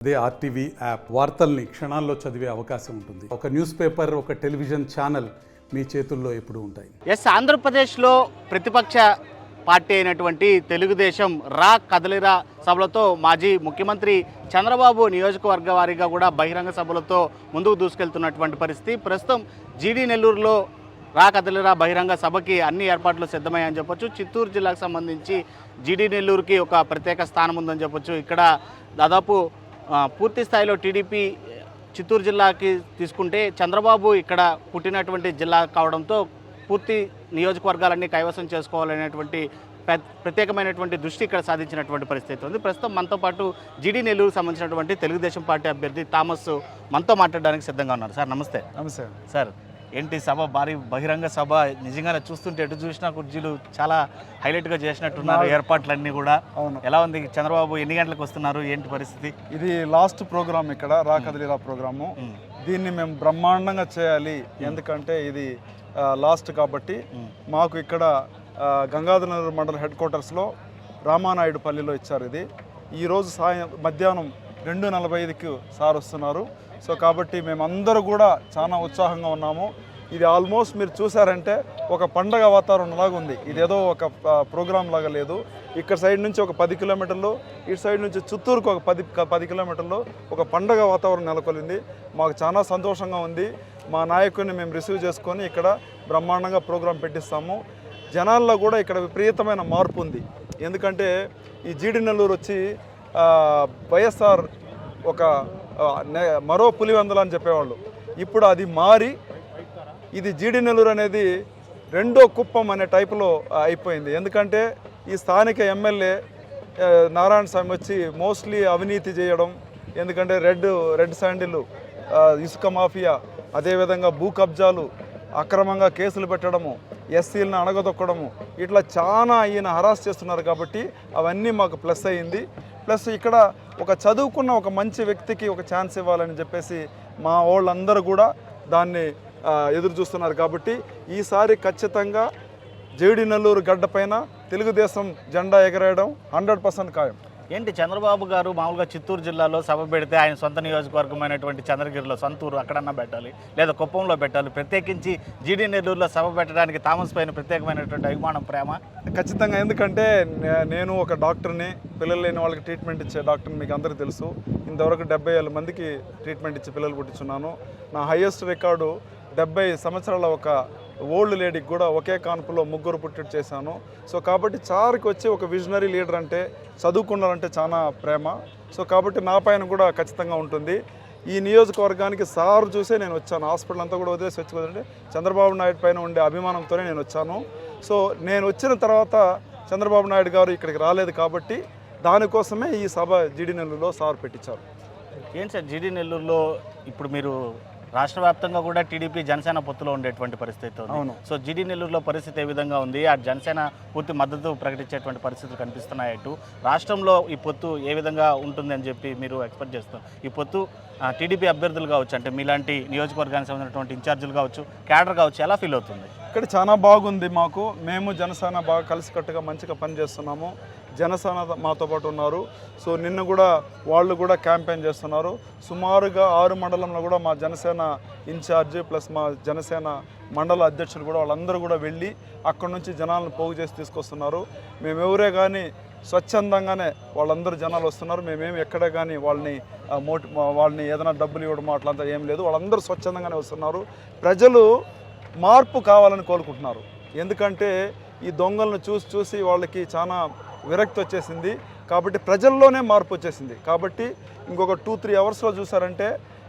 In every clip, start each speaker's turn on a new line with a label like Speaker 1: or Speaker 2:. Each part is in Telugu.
Speaker 1: అదే ఆర్టీవీ యాప్ వార్తల్ని క్షణాల్లో చదివే అవకాశం ఉంటుంది. ఒక న్యూస్ పేపర్, ఒక టెలివిజన్ ఛానల్ మీ చేతుల్లో ఎప్పుడూ ఉంటాయి.
Speaker 2: ఆంధ్రప్రదేశ్లో ప్రతిపక్ష పార్టీ అయినటువంటి తెలుగుదేశం రా కదలిరా సభలతో మాజీ ముఖ్యమంత్రి చంద్రబాబు నియోజకవర్గ వారీగా కూడా బహిరంగ సభలతో ముందుకు దూసుకెళ్తున్నటువంటి పరిస్థితి. ప్రస్తుతం జీడీ నెల్లూరులో రా కదలిరా బహిరంగ సభకి అన్ని ఏర్పాట్లు సిద్ధమయ్యాయని చెప్పొచ్చు. చిత్తూరు జిల్లాకు సంబంధించి జీడీ నెల్లూరుకి ఒక ప్రత్యేక స్థానం ఉందని చెప్పొచ్చు. ఇక్కడ దాదాపు పూర్తి స్థాయిలో టీడీపీ చిత్తూరు జిల్లాకి తీసుకుంటే చంద్రబాబు ఇక్కడ పుట్టినటువంటి జిల్లా కావడంతో పూర్తి నియోజకవర్గాలన్నీ కైవసం చేసుకోవాలనేటువంటి ప్రత్యేకమైనటువంటి దృష్టి ఇక్కడ సాధించినటువంటి పరిస్థితి ఉంది. ప్రస్తుతం మనతో పాటు జీడీ నెల్లూరుకు సంబంధించినటువంటి తెలుగుదేశం పార్టీ అభ్యర్థి థామస్ మనతో మాట్లాడడానికి సిద్ధంగా ఉన్నారు. సార్ నమస్తే.
Speaker 1: నమస్తే
Speaker 2: సార్. ఏంటి సభ, భారీ బహిరంగ సభ, నిజంగానే చూస్తుంటే ఎటు చూసినా కుర్చీలు చాలా హైలైట్గా చేసినట్టున్నారు ఏర్పాట్లన్నీ కూడా. ఎలా ఉంది? చంద్రబాబు ఎన్ని గంటలకు వస్తున్నారు, ఏంటి పరిస్థితి?
Speaker 3: ఇది లాస్ట్ ప్రోగ్రామ్, ఇక్కడ రా కదలిరా ప్రోగ్రాము. దీన్ని మేము బ్రహ్మాండంగా చేయాలి, ఎందుకంటే ఇది లాస్ట్ కాబట్టి. మాకు ఇక్కడ గంగాధరనగర్ మండల హెడ్ క్వార్టర్స్లో రామానాయుడుపల్లిలో ఇచ్చారు. ఇది ఈరోజు మధ్యాహ్నం 2:45కి సార్ వస్తున్నారు. సో కాబట్టి మేమందరూ కూడా చాలా ఉత్సాహంగా ఉన్నాము. ఇది ఆల్మోస్ట్ మీరు చూసారంటే ఒక పండగ వాతావరణం లాగా ఉంది. ఇదేదో ఒక ప్రోగ్రాం లాగా లేదు. ఇక్కడ సైడ్ నుంచి ఒక 10 కిలోమీటర్లు, ఇటు సైడ్ నుంచి చిత్తూరుకు ఒక 10 కిలోమీటర్లు ఒక పండగ వాతావరణం నెలకొల్లింది. మాకు చాలా సంతోషంగా ఉంది. మా నాయకుడిని మేము రిసీవ్ చేసుకొని ఇక్కడ బ్రహ్మాండంగా ప్రోగ్రాం పెట్టిస్తాము. జనాల్లో కూడా ఇక్కడ విపరీతమైన మార్పు ఉంది. ఎందుకంటే ఈ జీడీ నెల్లూరు వచ్చి వైఎస్ఆర్ ఒక మరో పులివెందుల అని చెప్పేవాళ్ళు. ఇప్పుడు అది మారి ఇది జీడీ నెల్లూరు అనేది రెండో కుప్పం అనే టైపులో అయిపోయింది. ఎందుకంటే ఈ స్థానిక ఎమ్మెల్యే నారాయణ స్వామి వచ్చి మోస్ట్లీ అవినీతి చేయడం, ఎందుకంటే రెడ్ శాండిల్, ఇసుక మాఫియా, అదేవిధంగా భూ కబ్జాలు, అక్రమంగా కేసులు పెట్టడము, ఎస్సీలను అణగదొక్కడము, ఇట్లా చాలా ఈయన హరాస్ చేస్తున్నారు. కాబట్టి అవన్నీ మాకు ప్లస్ అయ్యింది. ప్లస్ ఇక్కడ ఒక చదువుకున్న ఒక మంచి వ్యక్తికి ఒక ఛాన్స్ ఇవ్వాలని చెప్పేసి మా వాళ్ళందరూ కూడా దాన్ని ఎదురు చూస్తున్నారు. కాబట్టి ఈసారి ఖచ్చితంగా జీడీ నెల్లూరు గడ్డ పైన తెలుగుదేశం జెండా ఎగరేయడం 100% ఖాయం.
Speaker 2: ఏంటి చంద్రబాబు గారు మామూలుగా చిత్తూరు జిల్లాలో సభ పెడితే ఆయన సొంత నియోజకవర్గమైనటువంటి చంద్రగిరిలో, సొంతూరు అక్కడన్నా పెట్టాలి, లేదా కుప్పంలో పెట్టాలి. ప్రత్యేకించి జీడీ నెల్లూరులో సభ పెట్టడానికి థామస్ పైన ప్రత్యేకమైనటువంటి అభిమానం, ప్రేమ
Speaker 3: ఖచ్చితంగా. ఎందుకంటే నేను ఒక డాక్టర్ని, పిల్లలు లేని వాళ్ళకి ట్రీట్మెంట్ ఇచ్చే డాక్టర్ని, మీకు అందరికీ తెలుసు. ఇంతవరకు 70,000 మందికి ట్రీట్మెంట్ ఇచ్చి పిల్లలు పుట్టించున్నాను. నా హైయెస్ట్ రికార్డు 70 సంవత్సరాల ఒక ఓల్డ్ లేడీకి కూడా ఒకే కాన్పులో 3 పుట్టిట్టు చేశాను. సో కాబట్టి చారుకి వచ్చి ఒక విజనరీ లీడర్ అంటే, చదువుకున్నారంటే చాలా ప్రేమ. సో కాబట్టి నా పైన కూడా ఖచ్చితంగా ఉంటుంది. ఈ నియోజకవర్గానికి సార్ చూసే నేను వచ్చాను. హాస్పిటల్ అంతా కూడా వదిలేసి వచ్చి కుదరంటే చంద్రబాబు నాయుడు పైన ఉండే అభిమానంతోనే నేను వచ్చాను. సో నేను వచ్చిన తర్వాత చంద్రబాబు నాయుడు గారు ఇక్కడికి రాలేదు కాబట్టి దానికోసమే ఈ సభ జీడీ నెల్లూరులో సార్ పెట్టించారు.
Speaker 2: ఏంటి సార్, జీడీ నెల్లూరులో ఇప్పుడు మీరు రాష్ట్ర వ్యాప్తంగా కూడా టీడీపీ జనసేన పొత్తులో ఉండేటువంటి పరిస్థితి ఉంది. సో జీడీ నెల్లూరులో పరిస్థితి ఏ విధంగా ఉంది? ఆ జనసేన పూర్తి మద్దతు ప్రకటించేటువంటి పరిస్థితులు కనిపిస్తున్నాయి. అటు రాష్ట్రంలో ఈ పొత్తు ఏ విధంగా ఉంటుంది అని చెప్పి మీరు ఎక్స్పెక్ట్ చేస్తారు? ఈ పొత్తు టీడీపీ అభ్యర్థులు కావచ్చు, అంటే మీలాంటి నియోజకవర్గానికి సంబంధించినటువంటి ఇన్ఛార్జీలు కావచ్చు, క్యాడర్ కావచ్చు, ఎలా ఫీల్ అవుతుంది?
Speaker 3: ఇక్కడ చాలా బాగుంది. మేము జనసేన బాగా కలిసికట్టుగా మంచిగా పనిచేస్తున్నాము. జనసేన మాతో పాటు ఉన్నారు. సో నిన్న కూడా వాళ్ళు కూడా క్యాంపెయిన్ చేస్తున్నారు. సుమారుగా 6 మండలంలో కూడా మా జనసేన ఇన్ఛార్జి ప్లస్ మా జనసేన మండల అధ్యక్షులు కూడా వాళ్ళందరూ కూడా వెళ్ళి అక్కడి నుంచి జనాలను పోగు చేసి తీసుకొస్తున్నారు. మేమెవరే కానీ స్వచ్ఛందంగానే వాళ్ళందరూ జనాలు వస్తున్నారు. మేమేమి ఎక్కడే కానీ వాళ్ళని ఏదైనా డబ్బులు ఇవ్వడం అట్లంతా ఏం లేదు. వాళ్ళందరూ స్వచ్ఛందంగానే వస్తున్నారు. ప్రజలు మార్పు కావాలని కోరుకుంటున్నారు. ఎందుకంటే ఈ దొంగలను చూసి వాళ్ళకి చాలా విరక్తి వచ్చేసింది. కాబట్టి ప్రజల్లోనే మార్పు వచ్చేసింది. కాబట్టి ఇంకొక 2-3 అవర్స్లో చూసారంటే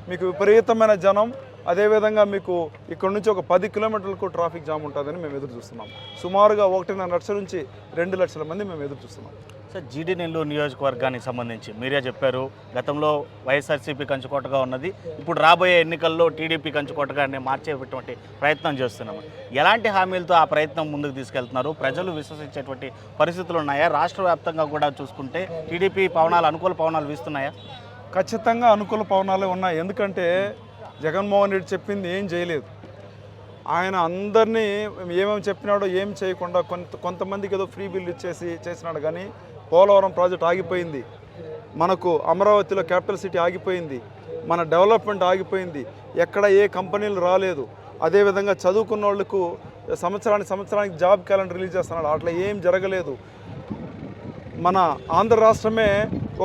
Speaker 3: మీకు విపరీతమైన జనం, అదేవిధంగా మీకు ఇక్కడ నుంచి ఒక 10 కిలోమీటర్లకు ట్రాఫిక్ జామ్ ఉంటుందని మేము ఎదురు చూస్తున్నాం. సుమారుగా 1.5 లక్షల నుంచి 2 లక్షల మంది మేము ఎదురు చూస్తున్నాం.
Speaker 2: సార్, జీడీ నెల్లూరు నియోజకవర్గానికి సంబంధించి మీరే చెప్పారు, గతంలో వైఎస్ఆర్సీపీ కంచుకోటగా ఉన్నది, ఇప్పుడు రాబోయే ఎన్నికల్లో టీడీపీ కంచుకోటగా మార్చేటువంటి ప్రయత్నం చేస్తున్నాము. ఎలాంటి హామీలతో ఆ ప్రయత్నం ముందుకు తీసుకెళ్తున్నారు? ప్రజలు విశ్వసించేటువంటి పరిస్థితులు ఉన్నాయా? రాష్ట్ర వ్యాప్తంగా కూడా చూసుకుంటే టీడీపీ అనుకూల పవనాలు వీస్తున్నాయా?
Speaker 3: ఖచ్చితంగా అనుకూల పవనాలే ఉన్నాయి. ఎందుకంటే జగన్మోహన్ రెడ్డి చెప్పింది ఏం చేయలేదు. ఆయన అందరినీ ఏమేమి చెప్పినాడో ఏం చేయకుండా కొంతమందికి ఏదో ఫ్రీ బిల్ చేసినాడు. కానీ పోలవరం ప్రాజెక్ట్ ఆగిపోయింది. మనకు అమరావతిలో క్యాపిటల్ సిటీ ఆగిపోయింది, మన డెవలప్మెంట్ ఆగిపోయింది, ఎక్కడ ఏ కంపెనీలు రాలేదు. అదేవిధంగా చదువుకున్న వాళ్ళకు సంవత్సరానికి జాబ్ క్యాలెండర్ రిలీజ్ చేస్తున్నాడు, అట్లా ఏం జరగలేదు. మన ఆంధ్ర రాష్ట్రమే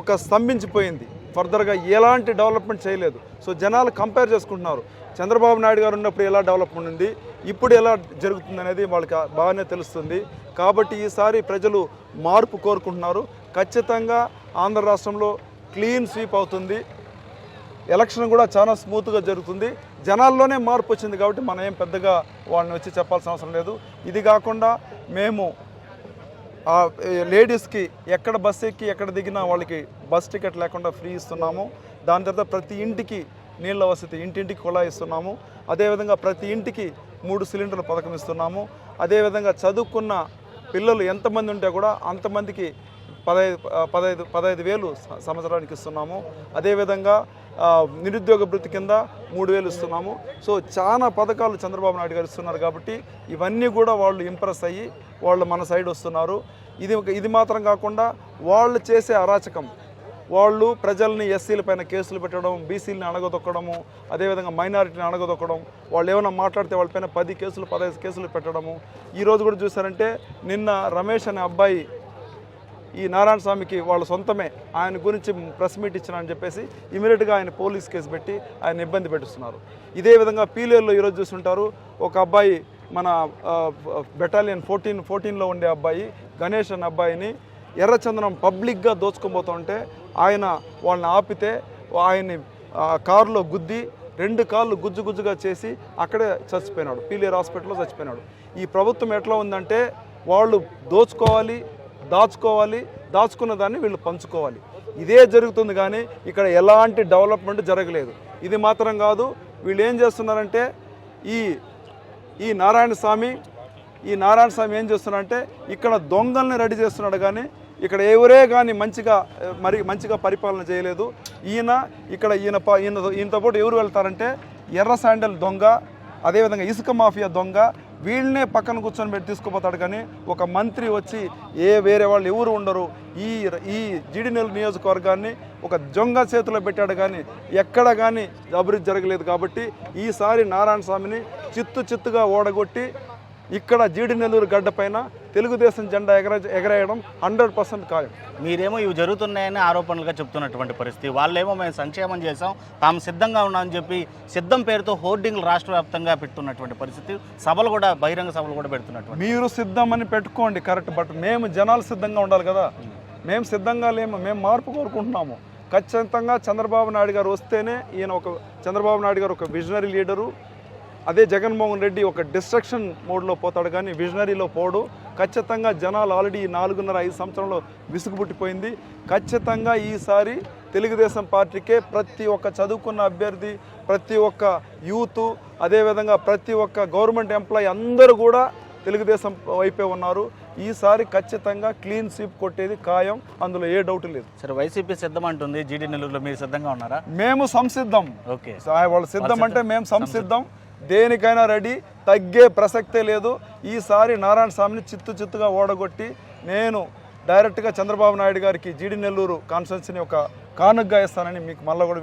Speaker 3: ఒక స్తంభించిపోయింది, ఫర్దర్గా ఎలాంటి డెవలప్మెంట్ చేయలేదు. సో జనాలు కంపేర్ చేసుకుంటున్నారు, చంద్రబాబు నాయుడు గారు ఉన్నప్పుడు ఎలా డెవలప్మెంట్ ఉంది, ఇప్పుడు ఎలా జరుగుతుంది అనేది వాళ్ళకి బాగానే తెలుస్తుంది. కాబట్టి ఈసారి ప్రజలు మార్పు కోరుకుంటున్నారు. ఖచ్చితంగా ఆంధ్ర రాష్ట్రంలో క్లీన్ స్వీప్ అవుతుంది, ఎలక్షన్ కూడా చాలా స్మూత్గా జరుగుతుంది. జనాల్లోనే మార్పు వచ్చింది కాబట్టి మనం ఏం పెద్దగా వాళ్ళని వచ్చి చెప్పాల్సిన అవసరం లేదు. ఇది కాకుండా మేము లేడీస్కి ఎక్కడ బస్ ఎక్కి ఎక్కడ దిగినా వాళ్ళకి బస్ టికెట్ లేకుండా ఫ్రీ ఇస్తున్నాము. దాని తర్వాత ప్రతి ఇంటికి నీళ్ళ వసతి, ఇంటింటికి కుళాయి ఇస్తున్నాము. అదేవిధంగా ప్రతి ఇంటికి 3 సిలిండర్ల పథకం ఇస్తున్నాము. అదేవిధంగా చదువుకున్న పిల్లలు ఎంతమంది ఉంటే కూడా అంతమందికి 15,000 సంవత్సరానికి ఇస్తున్నాము. అదేవిధంగా నిరుద్యోగ భృతి కింద 3,000 ఇస్తున్నాము. సో చాలా పథకాలు చంద్రబాబు నాయుడు గారు ఇస్తున్నారు కాబట్టి ఇవన్నీ కూడా వాళ్ళు ఇంప్రెస్ అయ్యి వాళ్ళు మన సైడ్ వస్తున్నారు. ఇది మాత్రం కాకుండా వాళ్ళు చేసే అరాచకం, వాళ్ళు ప్రజల్ని ఎస్సీల పైన కేసులు పెట్టడం, బీసీలని అణగదొక్కడము, అదేవిధంగా మైనారిటీని అణగదొక్కడం, వాళ్ళు ఏమైనా మాట్లాడితే వాళ్ళపైన 10 కేసులు 15 కేసులు పెట్టడము. ఈరోజు కూడా చూసారంటే నిన్న రమేష్ అనే అబ్బాయి ఈ నారాయణ స్వామికి వాళ్ళ సొంతమే ఆయన గురించి ప్రెస్ మీట్ ఇచ్చినారని చెప్పేసి ఇమీడియట్గా ఆయన పోలీస్ కేసు పెట్టి ఆయన ఇబ్బంది పెట్టిస్తున్నారు. ఇదే విధంగా పీలేరులో ఈరోజు చూస్తుంటారు, ఒక అబ్బాయి మన బెటాలియన్ 14లో ఉండే అబ్బాయి గణేష్ అనే అబ్బాయిని ఎర్రచందనం పబ్లిక్గా దోచుకోబోతుంటే ఆయన వాళ్ళని ఆపితే ఆయన్ని కారులో గుద్ది 2 కాళ్ళు గుజ్జుగా చేసి అక్కడే చచ్చిపోయినాడు, పీలేరు హాస్పిటల్లో చచ్చిపోయినాడు. ఈ ప్రభుత్వం ఎట్లా ఉందంటే వాళ్ళు దోచుకోవాలి, దాచుకున్న దాన్ని వీళ్ళు పంచుకోవాలి, ఇదే జరుగుతుంది. కానీ ఇక్కడ ఎలాంటి డెవలప్మెంట్ జరగలేదు. ఇది మాత్రం కాదు, వీళ్ళు ఏం చేస్తున్నారంటే ఈ నారాయణ స్వామి ఏం చేస్తున్నారంటే ఇక్కడ దొంగల్ని రెడీ చేస్తున్నాడు, కానీ ఇక్కడ ఎవరే కానీ మంచిగా పరిపాలన చేయలేదు. ఈయనతో పాటు ఎవరు వెళ్తారంటే ఎర్ర శాండల్ దొంగ, అదేవిధంగా ఇసుక మాఫియా దొంగ, వీళ్ళనే పక్కన కూర్చొని పెట్టి తీసుకుపోతాడు. కానీ ఒక మంత్రి వచ్చి వేరే వాళ్ళు ఎవరు ఉండరు. ఈ జీడినెల్లి నియోజకవర్గాన్ని ఒక దొంగ చేతిలో పెట్టాడు, కానీ ఎక్కడ కానీ అభివృద్ధి జరగలేదు. కాబట్టి ఈసారి నారాయణ స్వామిని చిత్తుగా ఓడగొట్టి ఇక్కడ జీడినెల్లూరు గడ్డ పైన తెలుగుదేశం జెండా ఎగరేయడం 100% ఖాయం.
Speaker 2: మీరేమో ఇవి జరుగుతున్నాయని ఆరోపణలుగా చెప్తున్నటువంటి పరిస్థితి, వాళ్ళేమో మేము సంక్షేమం చేసాం, తాము సిద్ధంగా ఉన్నామని చెప్పి సిద్ధం పేరుతో హోర్డింగ్లు రాష్ట్ర వ్యాప్తంగా పెడుతున్నటువంటి పరిస్థితి, బహిరంగ సభలు కూడా పెడుతున్నటువంటి.
Speaker 3: మీరు సిద్ధం అని పెట్టుకోండి కరెక్ట్, బట్ మేము జనాలు సిద్ధంగా ఉండాలి కదా. మేము సిద్ధంగా లేము, మేము మార్పు కోరుకుంటున్నాము. ఖచ్చితంగా చంద్రబాబు నాయుడు గారు వస్తేనే చంద్రబాబు నాయుడు గారు ఒక విజనరీ లీడరు. అదే జగన్మోహన్ రెడ్డి ఒక డిస్ట్రక్షన్ మోడ్లో పోతాడు, కానీ విజనరీలో పోడు. ఖచ్చితంగా జనాలు ఆల్రెడీ 4.5 సంవత్సరంలో విసుగుపుట్టిపోయింది. ఖచ్చితంగా ఈసారి తెలుగుదేశం పార్టీకే ప్రతి ఒక్క చదువుకున్న అభ్యర్థి, ప్రతి ఒక్క యూత్, అదేవిధంగా ప్రతి ఒక్క గవర్నమెంట్ ఎంప్లాయీ అందరూ కూడా తెలుగుదేశం వైపే ఉన్నారు. ఈసారి ఖచ్చితంగా క్లీన్ స్వీప్ కొట్టేది ఖాయం, అందులో ఏ డౌట్ లేదు.
Speaker 2: సరే, వైసీపీ సిద్ధం అంటుంది, జీడినెల్లూరులో మీరు సిద్ధంగా ఉన్నారా?
Speaker 3: మేము సంసిద్ధం.
Speaker 2: ఓకే,
Speaker 3: వాళ్ళు సిద్ధం అంటే మేము సంసిద్ధం, దేనికైనా రెడీ, తగ్గే ప్రసక్తే లేదు. ఈసారి నారాయణ స్వామిని చిత్తుగా ఓడగొట్టి నేను డైరెక్ట్గా చంద్రబాబు నాయుడు గారికి జీడినెల్లూరు కాన్స్టిట్యున్సీని ఒక కానుగ్గా ఇస్తానని మీకు మళ్ళీ కూడా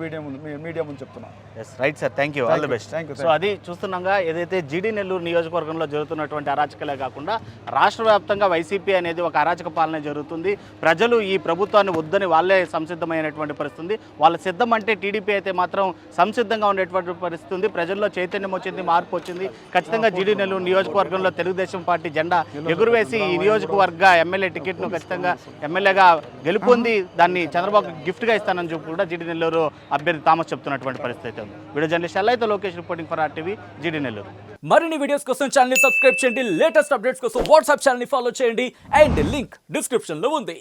Speaker 3: మీడియా ముందు చెప్తున్నాను.
Speaker 2: Right sir, thank you, all the best. So అది చూస్తున్నాగా, ఏదైతే జీడినెల్లూరు నియోజకవర్గంలో జరుగుతున్నటువంటి అరాచకలే కాకుండా రాష్ట్ర వ్యాప్తంగా వైసీపీ అనేది ఒక అరాచక పాలన జరుగుతుంది. ప్రజలు ఈ ప్రభుత్వాన్ని వద్దని వాళ్ళే సంసిద్ధమైనటువంటి పరిస్థితి. వాళ్ళ సిద్ధం అంటే టీడీపీ అయితే మాత్రం సంసిద్ధంగా ఉండేటువంటి పరిస్థితి ఉంది. ప్రజల్లో చైతన్యం వచ్చింది, మార్పు వచ్చింది. ఖచ్చితంగా జీడినెల్లూరు నియోజకవర్గంలో తెలుగుదేశం పార్టీ జెండా ఎగురువేసి ఈ నియోజకవర్గ ఎమ్మెల్యే టికెట్ను ఖచ్చితంగా ఎమ్మెల్యేగా గెలుపొంది దాన్ని చంద్రబాబు గిఫ్ట్గా ఇస్తానని చెప్పి కూడా జీడినెల్లూరు అభ్యర్థి థామస్ చెప్తున్నటువంటి పరిస్థితి అయితే ఉంది. వీడియో జర్నలిస్ట్ అల్లైతో Lokesh reporting for RTV, Jeedinellore.
Speaker 4: మరిన్ని వీడియోస్ కోసం ఛానల్ ని సబ్స్క్రైబ్ చేయండి, లేటెస్ట్ అప్డేట్స్ కోసం వాట్సాప్ ఛానల్ ని ఫాలో చేయండి, అండ్ లింక్ డిస్క్రిప్షన్ లో ఉంది.